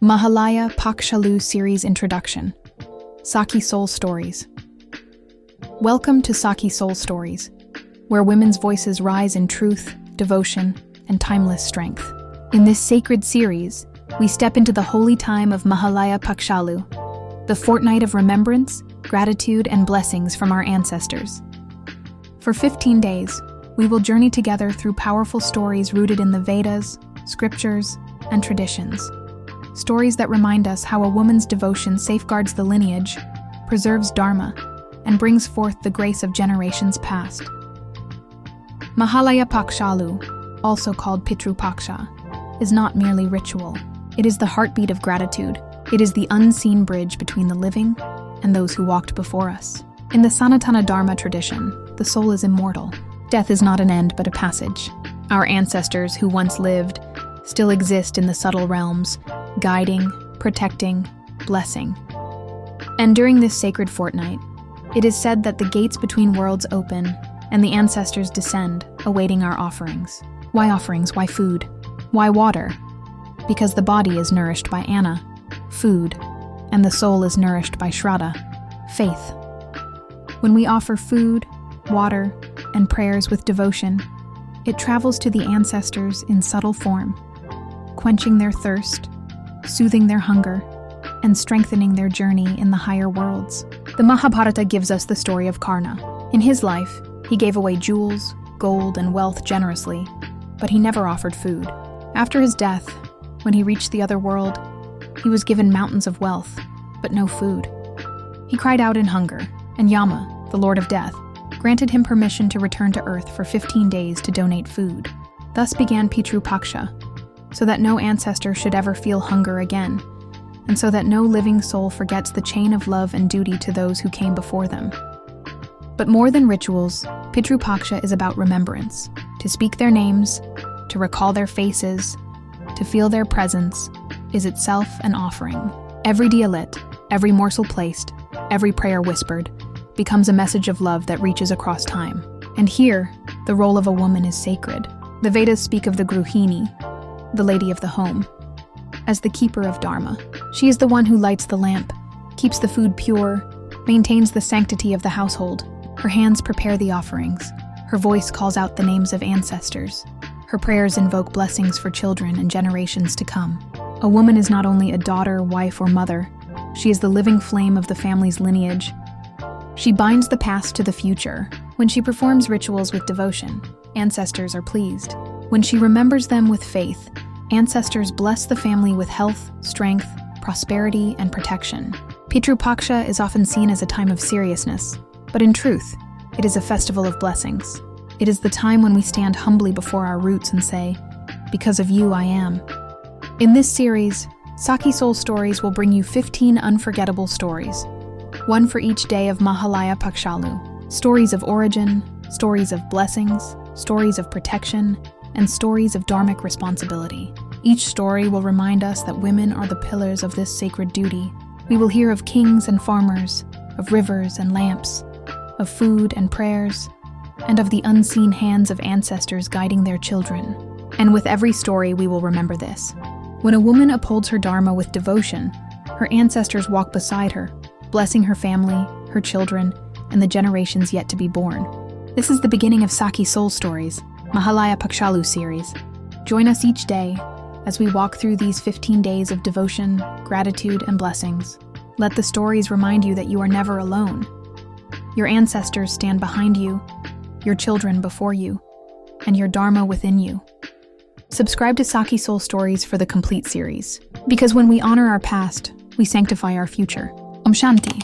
Mahalaya Pakshalu series introduction. Sakhi Soul Stories. Welcome to Sakhi Soul Stories, where women's voices rise in truth, devotion, and timeless strength. In this sacred series, we step into the holy time of Mahalaya Pakshalu, the fortnight of remembrance, gratitude, and blessings from our ancestors. For 15 days, we will journey together through powerful stories rooted in the Vedas, scriptures, and traditions. Stories that remind us how a woman's devotion safeguards the lineage, preserves Dharma, and brings forth the grace of generations past. Mahalaya Pakshalu, also called Pitru Paksha, is not merely ritual. It is the heartbeat of gratitude. It is the unseen bridge between the living and those who walked before us. In the Sanatana Dharma tradition, the soul is immortal. Death is not an end but a passage. Our ancestors who once lived still exist in the subtle realms, guiding, protecting, blessing. And during this sacred fortnight, it is said that the gates between worlds open and the ancestors descend, awaiting our offerings. Why offerings? Why food? Why water? Because the body is nourished by Anna, food, and the soul is nourished by Shraddha, faith. When we offer food, water, and prayers with devotion, it travels to the ancestors in subtle form, quenching their thirst, soothing their hunger, and strengthening their journey in the higher worlds. The Mahabharata gives us the story of Karna. In his life, he gave away jewels, gold, and wealth generously, but he never offered food. After his death, when he reached the other world, he was given mountains of wealth, but no food. He cried out in hunger, and Yama, the Lord of Death, granted him permission to return to Earth for 15 days to donate food. Thus began Pitru Paksha, so that no ancestor should ever feel hunger again, and so that no living soul forgets the chain of love and duty to those who came before them. But more than rituals, Pitru Paksha is about remembrance. To speak their names, to recall their faces, to feel their presence, is itself an offering. Every diya lit, every morsel placed, every prayer whispered, becomes a message of love that reaches across time. And here, the role of a woman is sacred. The Vedas speak of the Gruhini, the lady of the home, as the keeper of Dharma. She is the one who lights the lamp, keeps the food pure, maintains the sanctity of the household. Her hands prepare the offerings. Her voice calls out the names of ancestors. Her prayers invoke blessings for children and generations to come. A woman is not only a daughter, wife, or mother, she is the living flame of the family's lineage. She binds the past to the future. When she performs rituals with devotion, ancestors are pleased. When she remembers them with faith, ancestors bless the family with health, strength, prosperity, and protection. Pitru Paksha is often seen as a time of seriousness, but in truth, it is a festival of blessings. It is the time when we stand humbly before our roots and say, "Because of you, I am." In this series, Sakhi Soul Stories will bring you 15 unforgettable stories, one for each day of Mahalaya Pakshalu. Stories of origin, stories of blessings, stories of protection, and stories of dharmic responsibility. Each story will remind us that women are the pillars of this sacred duty. We will hear of kings and farmers, of rivers and lamps, of food and prayers, and of the unseen hands of ancestors guiding their children. And with every story, we will remember this. When a woman upholds her dharma with devotion, her ancestors walk beside her, blessing her family, her children, and the generations yet to be born. This is the beginning of Sakhi Soul Stories, Mahalaya Pakshalu series. Join us each day as we walk through these 15 days of devotion, gratitude, and blessings. Let the stories remind you that you are never alone. Your ancestors stand behind you, your children before you, and your dharma within you. Subscribe to Sakhi Soul Stories for the complete series, because when we honor our past, we sanctify our future. Om Shanti.